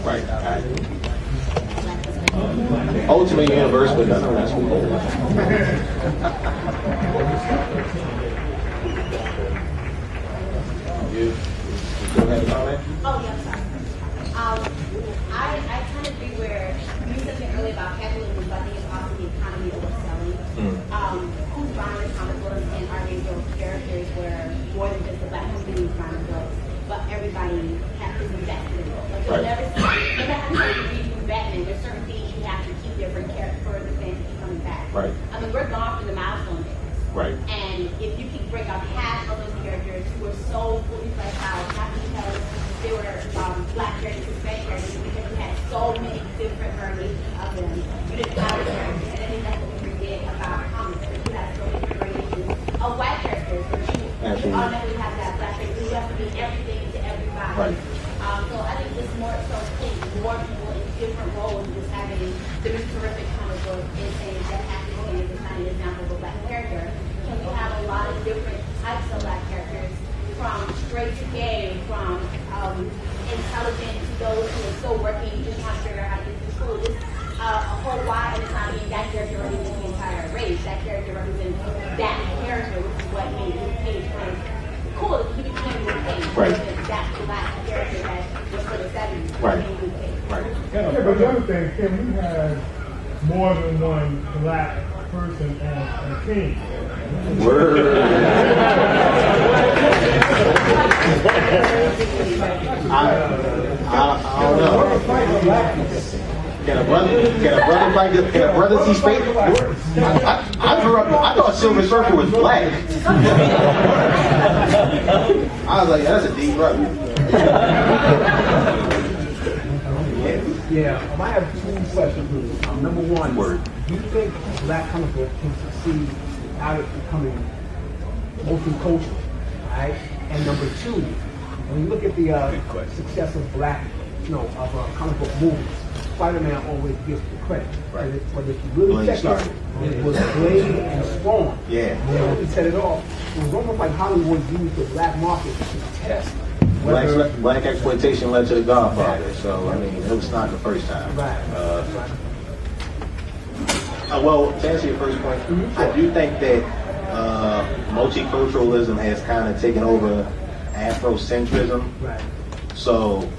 Right. Ultimate universe, but none of that's cool. You still have a comment? Oh, yeah, I'm sorry. I kind of agree where you said something earlier about capitalism, but I think it's also the economy overselling. Who's buying the comic books, and are they those characters where more than just the black community is buying the books, but everybody has to invest in it? Like, you'll never have to read through Batman. There's certain things you have to keep different characters for the fans to keep coming back. Right. I mean, we're gone from the milestone days. Right. And if you can break out half of those characters who were so fully fleshed out, not because they were black characters, Hispanic characters, because you had so many different variations of them. You didn't have a character, and I think that's what we forget about comics, that you have so many different variations of white characters, but you automatically have that black character. You have to be everything to everybody. Right. So I think it's more so putting more people in different roles, just having the terrific comic book and saying that acting is not an example of a black character. Can we have a lot of different types of black characters, from straight to gay, from intelligent to those who are still working, just trying to figure out how to get through school. Just a whole wide, and it's not being that character represents the entire race. That character represents that character, which is what made Luke Cage cool. He became Luke Cage. Right. That black character that was for the 70s. Right. Luke Cage. Right. Yeah, but the other thing, Kim, we had more than one black person as a king. Word. I don't know. Can a brother see straight? I grew up, I thought Silver Surfer was black. I was like, that's a deep brother. Yeah, I have two questions. Number one, do you think black comic book can succeed without it becoming multicultural? Right? And number two, when you look at the success of black, comic book movies, Spider-Man always gets the credit. Right. But if you really check it was Blade and Spawn. Yeah. He set it off. It was almost like Hollywood used the black market to test. Black exploitation led to the Godfather, so I mean, it was not the first time. Right. Well, to answer your first point, I do think that multiculturalism has kind of taken over Afrocentrism. Right. So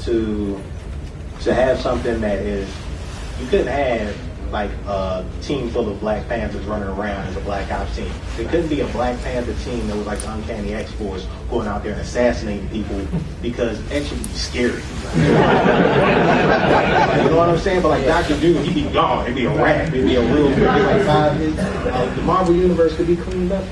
to have something that is, you couldn't have like a team full of Black Panthers running around as a Black Ops team. There couldn't be a Black Panther team that was like the Uncanny X-Force going out there and assassinating people, because that should be scary. You know what I'm saying? But like Dr. Doom, he'd be gone. It'd be a rat. It'd be a real, it'd be like 5 years. The Marvel Universe could be cleaned up.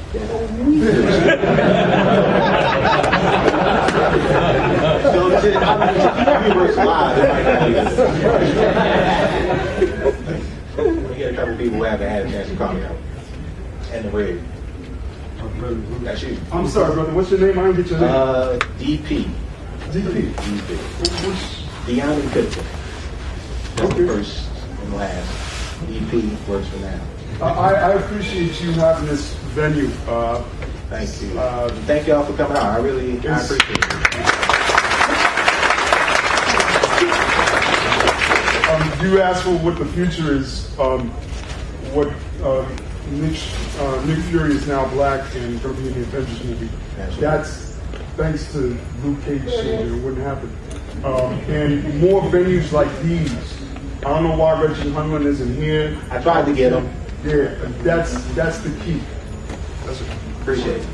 So to keep the universe alive, we get a couple people who haven't had a chance to come out. And the red. That's you. I'm sorry, brother. What's your name? I didn't get your name. DP. DP. Dyami Pipkin. That's the first and last. DP works for now. I appreciate you having this venue. Thank you. Thank y'all for coming out. I appreciate it. You asked for what the future is. What Nick Fury is now black and going to be in the Avengers movie. That's thanks to Luke Cage Jr. It wouldn't happen. And more venues like these. I don't know why Reggie Hunman isn't here. I tried to get him. Yeah, that's the key. That's it. Appreciate it.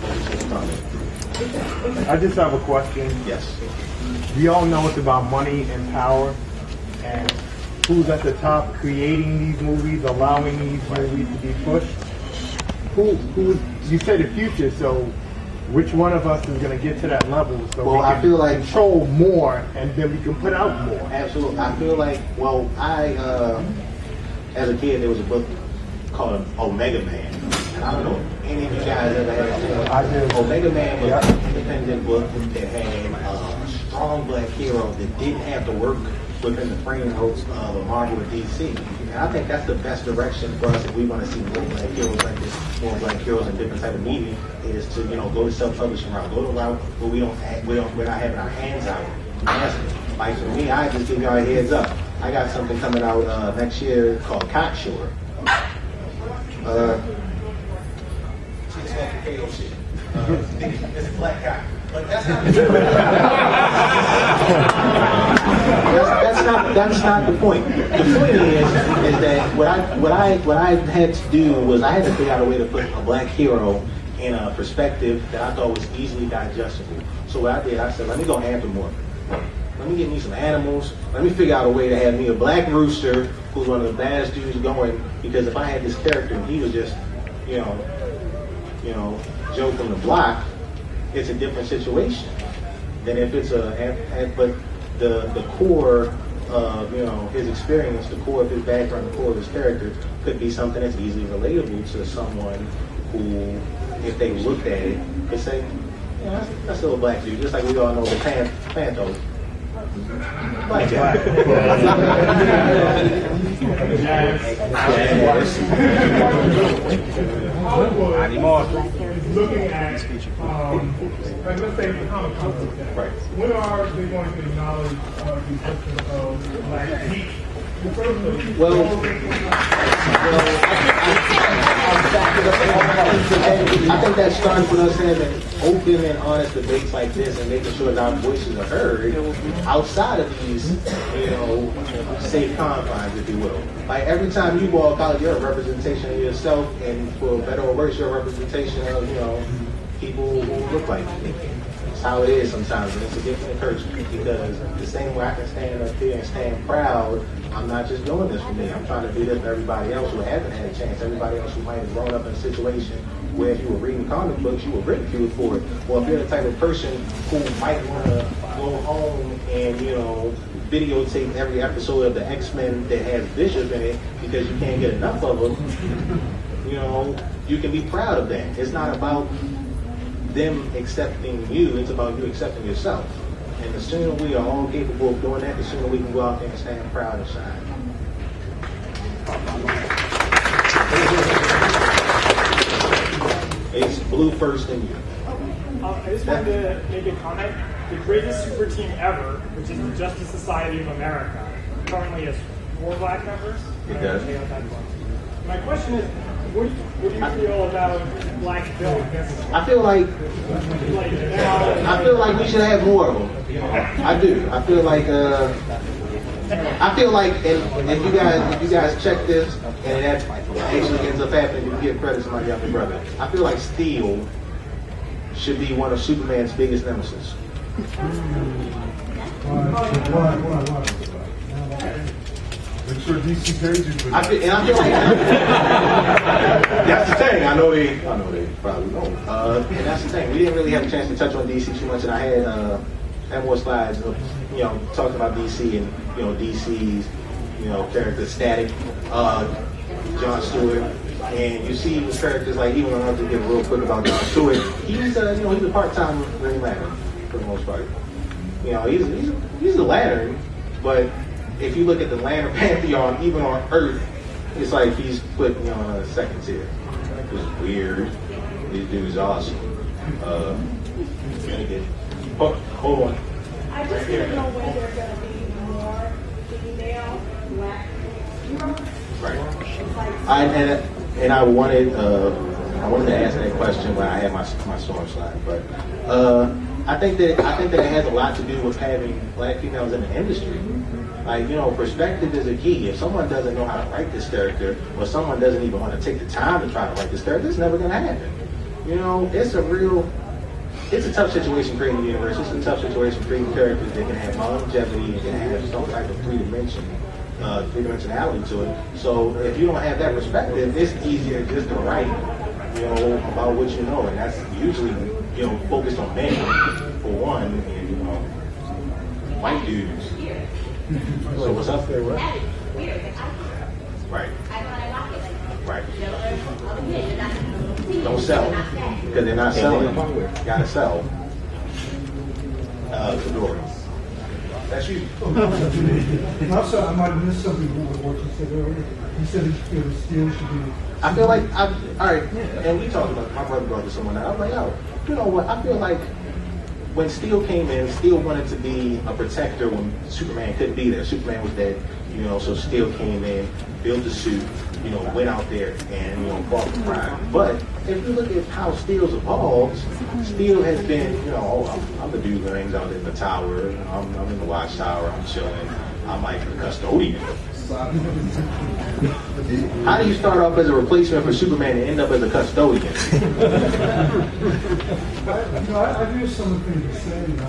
I just have a question. Yes. We all know it's about money and power, and who's at the top creating these movies, allowing these movies to be pushed. Who you say the future, so which one of us is going to get to that level so we can feel like control more and then we can put out more? Absolutely. I feel like, as a kid, there was a book called Omega Man. And I don't know if any of you guys ever had it. I did. Omega Man was an independent book that had a strong black hero that didn't have to work within the framework of Marvel or DC. And I think that's the best direction for us if we want to see more black heroes like this, more black heroes in different type of media, is to go to self-publishing route, go to a route where we're not having our hands out massively. Like for me, I just give y'all a heads up. I got something coming out next year called Cocksure. It's off the KO shit. It's a black guy. But that's not the point. The point is that what I had to do was I had to figure out a way to put a black hero in a perspective that I thought was easily digestible. So what I did, I said, let me go anthropomorphic. Let me get me some animals. Let me figure out a way to have me a black rooster who's one of the baddest dudes going. Because if I had this character and he was just, Joe from the block, it's a different situation than if it's but the core of his experience, the core of his background, the core of his character could be something that's easily relatable to someone who, if they looked at it, could say, that's still a black dude, just like we all know the Panther. Black guy. Looking at, let's say the comic book. Right. When are they going to acknowledge the existence of black geek? Well, I think that starts with us having open and honest debates like this and making sure that our voices are heard outside of these, safe confines, if you will. Like every time you walk out, you're a representation of yourself, and for better or worse, you're a representation of, people who look like you. It's how it is sometimes, and it's a gift and encouragement, because the same way I can stand up here and stand proud, I'm not just doing this for me. I'm trying to do this for everybody else who hasn't had a chance, everybody else who might have grown up in a situation where if you were reading comic books, you were ridiculed for it. Or if you're the type of person who might want to go home and, videotape every episode of the X-Men that has Bishop in it because you can't get enough of them, you can be proud of that. It's not about them accepting you, it's about you accepting yourself. And the sooner we are all capable of doing that, the sooner we can go out there and stand proud and shine. It's blue first in you. I just wanted to make a comment. The greatest super team ever, which is the Justice Society of America, currently has 4 black members. It does. My question is, what do you feel about black villains? I feel like we should have more of them. I do. I feel like if you guys check this and that actually ends up happening, you give credit to my younger brother. I feel like Steel should be one of Superman's biggest nemesis. Make sure DC pays you for that. I feel like that's the thing. I know they probably don't. And that's the thing. We didn't really have a chance to touch on DC too much, and I had more slides of talking about DC and DC's character Static, John Stewart, and you see the characters like even when I have to get real quick about John Stewart, he's a part-time Green Lantern for the most part. He's a Lantern, but if you look at the Lantern Pantheon, even on Earth, it's like he's put on a second tier. It's weird. This dude's awesome. Hold on. I just don't know when they're going to be more female black heroes. Right. I wanted to ask that question when I had my storm slide, but I think that it has a lot to do with having black females in the industry. Like, perspective is a key. If someone doesn't know how to write this character, or someone doesn't even want to take the time to try to write this character, it's never going to happen. It's a tough situation creating the universe. It's a tough situation creating characters that can have longevity and can have some type of three-dimensionality to it. So if you don't have that perspective, it's easier just to write, about what you know, and that's usually, focused on men for one, and white dudes. So what's up there? That is weird. Right. I like it. Right. Don't Don't sell because they're not selling. Gotta sell. Fedora. That's you. Also, I might have missed something with what you said earlier. You said that Steel should be. I feel like all right, and we talked about my brother brought this someone out. I'm like, you know what? I feel like when Steel came in, Steel wanted to be a protector when Superman couldn't be there. Superman was dead, so Steel came in, built the suit, went out there and, fought for crime. But if you look at how Steel's evolved, Steel has been, I'm the dude who hangs out in the tower, I'm in the watchtower, I'm chilling, I'm like the custodian. How do you start off as a replacement for Superman and end up as a custodian? I hear some of the things you're saying. I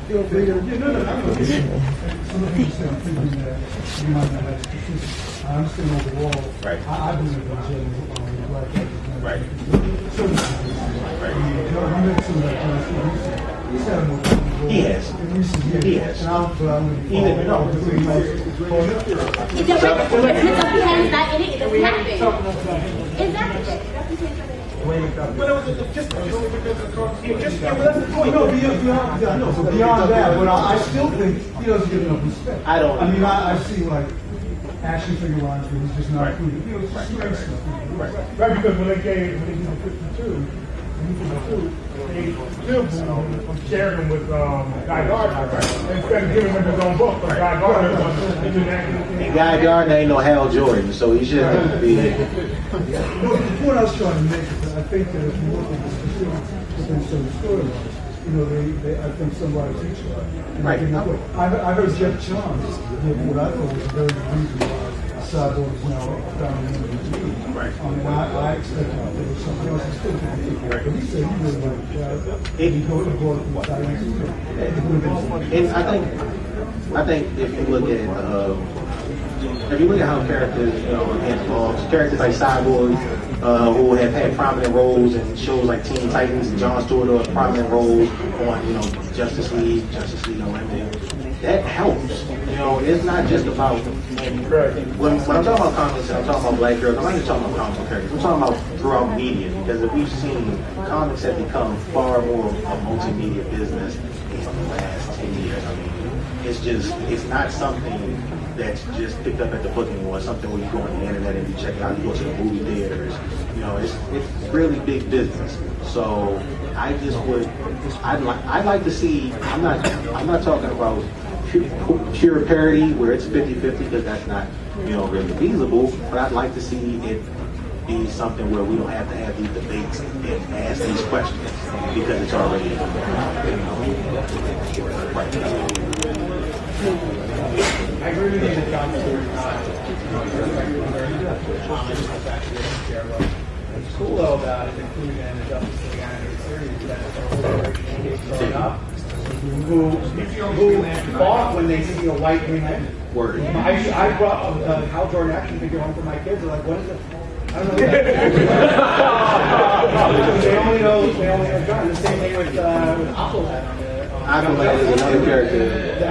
don't think I might be some of the things you're saying, I'm thinking that you might not have specific. I understand overall. Right. I believe in general black actors. Right. You make some of that he's had a more He has. in recent years. He has. And I'm Even no. It doesn't, if his opinion's not in it doesn't happen. Exactly. It doesn't change anything. Beyond that, but I still think he doesn't get enough respect. I don't. I mean, I see like action figure lines where he's just not included. It's just great stuff. Right, because when they did the 52, they still shared him with Guy Gardner, instead of giving him his own book. But Guy Gardner was And Guy Gardner ain't no Hal Jordan, so he shouldn't be. No, the point I was trying to make is that I think that if you look at the specifics within certain storylines, I think somebody's each Right. I heard Jeff Johns give what I thought was a very good reason why Cyborg is now down in the TV. Right. And I expected that there was something else that's still going to Right. But he said he really liked he go to go to the silence. And I think if you look at how characters, evolve, characters like Cyborg, who have had prominent roles in shows like Teen Titans and Jon Stewart, who have prominent roles on, Justice League Unlimited. That helps. It's not just about. When I'm talking about comics and I'm talking about black girls, I'm not just talking about comic book characters. I'm talking about throughout media, because if we've seen, comics have become far more of a multimedia business in the last 10 years. I mean, it's not something that's just picked up at the booking or something where you go on the internet and you check it out, you go to the movie theaters. It's really big business. So I'd like to see, I'm not talking about pure parity where it's 50-50, because that's not, really feasible, but I'd like to see it be something where we don't have to have these debates and ask these questions, because it's already I agree with you that John Stewart What's cool though about his inclusion in the Justice League animated series is that it's a whole generation of kids growing up who fought when they see a white Green Lantern. Word. I brought a Hal Jordan action figure home for my kids. They're like, what is it? I don't know. They only know John. The same thing with Aqualad. Aqualad is another character. I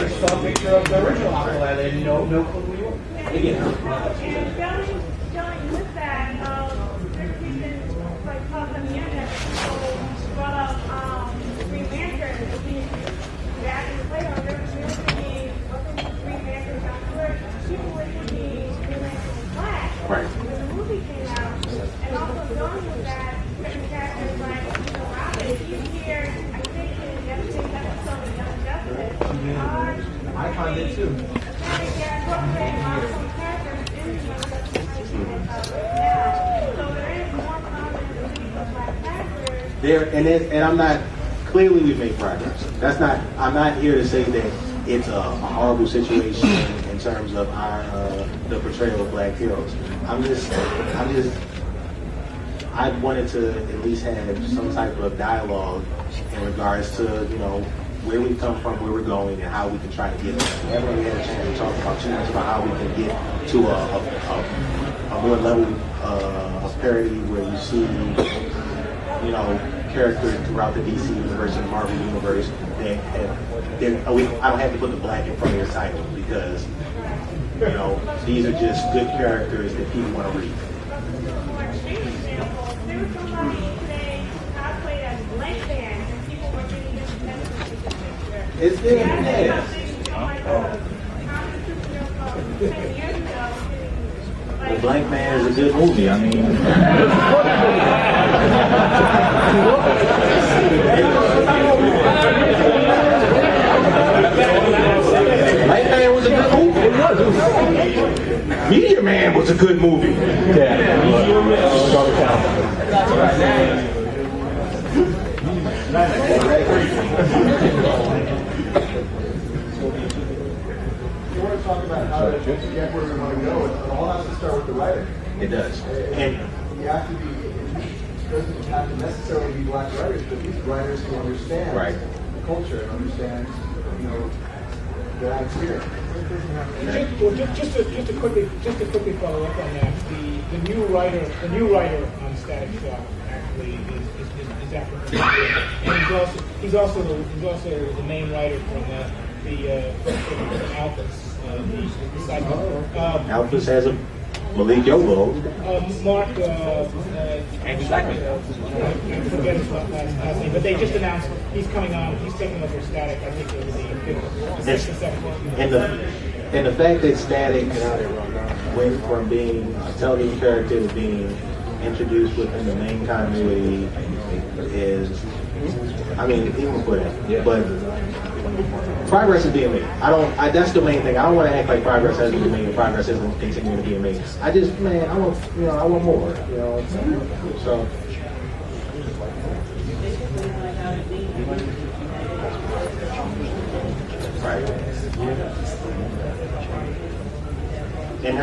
saw a picture of the original Aqualad and no clue who you were. And going with that, there's been like talk on the internet that people brought up Green Lantern as being back in the playground. There was thinking, wasn't Green Lantern John Stewart? People were thinking Green Lantern was black. Right. When the movie came out, and also going with that, certain characters like Robin, he's here, I think in yesterday's episode of Young Justice. I find it too. And I'm not, clearly we've made progress. I'm not here to say that it's a horrible situation in terms of the portrayal of black heroes. I wanted to at least have some type of dialogue in regards to, where we come from, where we're going, and how we can try to get there. We haven't really had a chance to talk about too much about how we can get to a more level of parity where you see, characters throughout the DC universe and the Marvel universe that I don't have to put the black in front of your title, because, these are just good characters that people want to read. For extreme example, there was somebody today cosplayed as Blank Band, and people were getting independent with the picture. It's good, Like yes. a comic superhero called 10 years ago, like Blank Man is a good movie. I mean, Blank Man was a good movie. It was. Media Man was a good movie. Yeah. You want to talk about how to get where we want to go, it all has to start with the writing. It does. And you have to be, it doesn't have to necessarily be black writers, but these writers who understand the culture and understand, the atmosphere. Just to quickly follow up on that, the new writer on Static Shock actually is African American, and he's also the main writer from the Alphas. Alphas has a Malik Yobo. Mark, I forget his last name, but they just announced he's coming on. He's taking over Static. I think it was the 6th or 7th. And the fact that Static went from being a television character to being introduced within the main continuity is, I mean, even for that. But progress is being made. That's the main thing. I don't want to act like progress hasn't been made and progress isn't continuing to be made. I want more. So. Right. And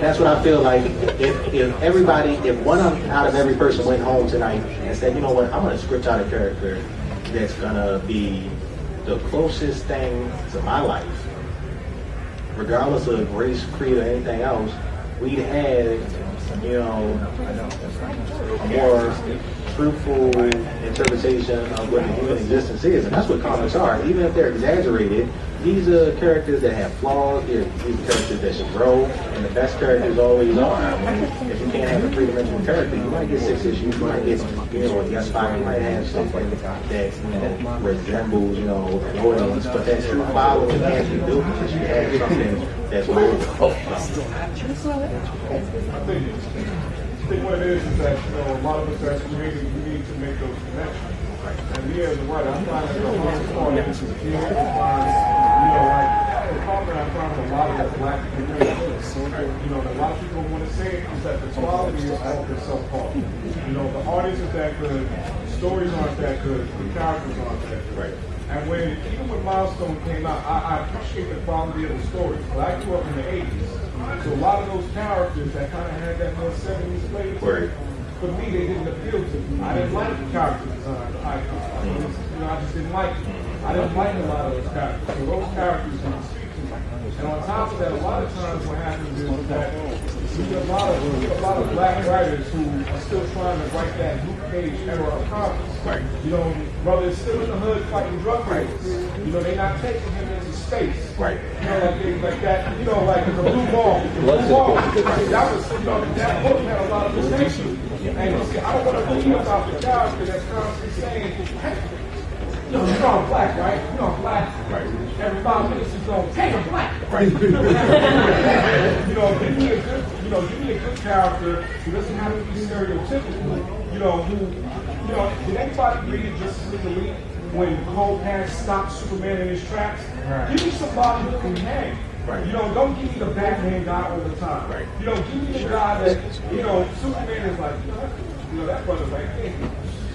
that's what I feel like. If one out of every person went home tonight and said, you know what, I'm gonna script out a character that's gonna be the closest thing to my life, regardless of race, creed, or anything else, we'd have, a more truthful interpretation of what the human existence is, and that's what comics are. Even if they're exaggerated, these are characters that have flaws. These are characters that should grow, and the best characters always are. I mean, if you can't have a three-dimensional character, you might get 6 issues. You might get, yes, 5. You might have something that resembles, an audience, but that true following has to be built because you have something that's more. I think what it is that, a lot of us as creators, we need to make those connections. And me as a writer, I'm trying to go hard to find, like, the problem I find a lot of the black community, a lot of people want to say is that the quality is off the self-help. The artists is that good, the stories aren't that good, the characters aren't that good. Right. And even when Milestone came out, I appreciate the quality of the stories. But I grew up in the 80s. So a lot of those characters that kind of had that more 70s flavor, for me, they didn't appeal to me. I didn't like the character design, the icons. I just didn't like it. I didn't like a lot of those characters. So those characters didn't speak to me. And on top of that, a lot of times what happens is that you get a lot of black writers who are still trying to write that Luke Cage era of comics. Right. Brothers still in the hood fighting drug raiders. They're not taking him into space. Right. Like that, like the blue ball. The blue ball. That was, that book had a lot of potential. And I don't want to read about the character that's constantly saying, hey, you're on black, right? You're on black. Right. Every 5 minutes he's going, hey, I'm black. Right. Give me a good character who doesn't have to be stereotypical. Did anybody read it just as Elite when Cold Pants stopped Superman in his tracks? Right. Give me somebody who can hang. Right. Don't give me the Batman guy all the time. Right. Give me the guy that, Superman is like, that brother's like, hey.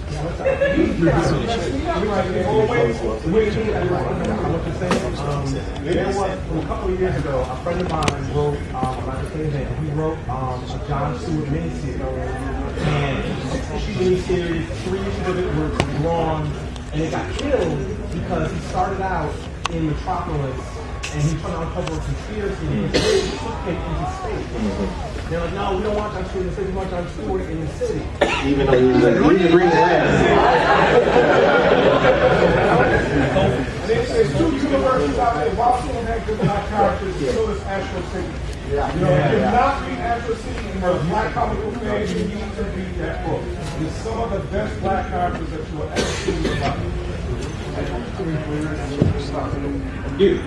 A couple of years ago, a friend of mine wrote he wrote a John Stewart miniseries, and miniseries, 3 issues of it were drawn, and it got killed because he started out in Metropolis and he trying to uncover a conspiracy and he took him into space. They're like, no, we don't want John Stewart in the city, we want John Stewart in the city. Even though he was a Green Lantern. There's 2 universes out there. Boston had good black characters, so does Astro City. If you're not reading Astro City and you're a black comic book fan, you need to read that book. It's some of the best black characters that you will ever see in your life. You.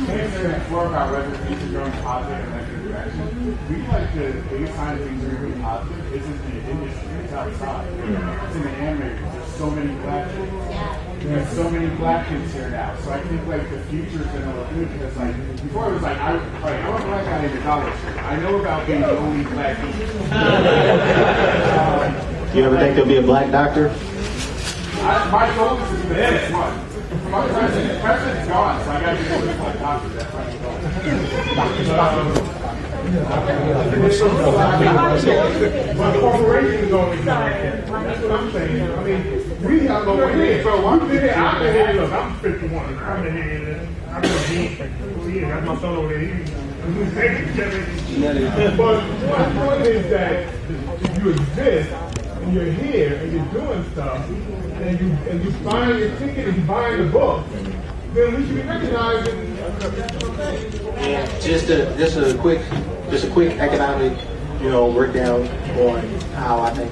Panther and Florida read the feature during Panther and too, actually. We like the biggest sign of things are really positive isn't in the industry, it's outside. It's in the animators. There's so many black kids. There's so many black kids here now. So I think like the future's gonna look good because like before it was like I'm a black guy in the Dollar Tree. I know about being the only black teacher. You ever think there'll be a black doctor? My goal is to be the 6 months. My president's gone, so I got to go with my doctor. That's my goal. But corporations only do that. That's what I'm saying. I mean, we have no way. So I'm here. Look, I'm 51. I'm here. I'm that's my son over there. But my point is that you exist and you're here and you're doing stuff and you buying your ticket and you buying the book, then we should be recognized. And just a quick economic, breakdown on how I think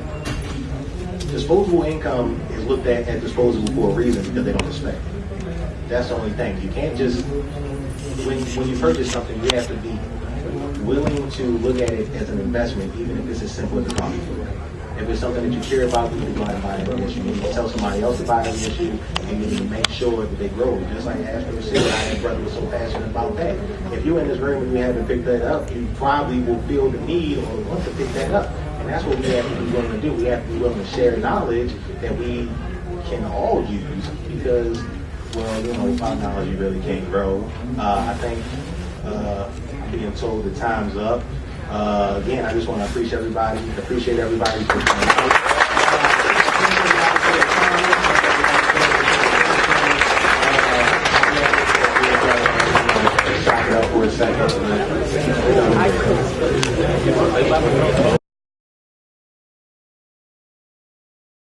disposable income is looked at as disposable for a reason because they don't expect it. That's the only thing. You can't just when you purchase something, you have to be willing to look at it as an investment, even if it's as simple as a coffee. If it's something that you care about, you need to go out and buy it an issue. You need to tell somebody else to buy an issue, and you need to make sure that they grow. Just like Ashton was saying, my brother was so passionate about that. If you're in this room and you haven't picked that up, you probably will feel the need or want to pick that up. And that's what we have to be willing to do. We have to be willing to share knowledge that we can all use because, without knowledge you really can't grow. I think I'm being told the time's up. Again, I just want to appreciate everybody for coming out. Stop it up for a second.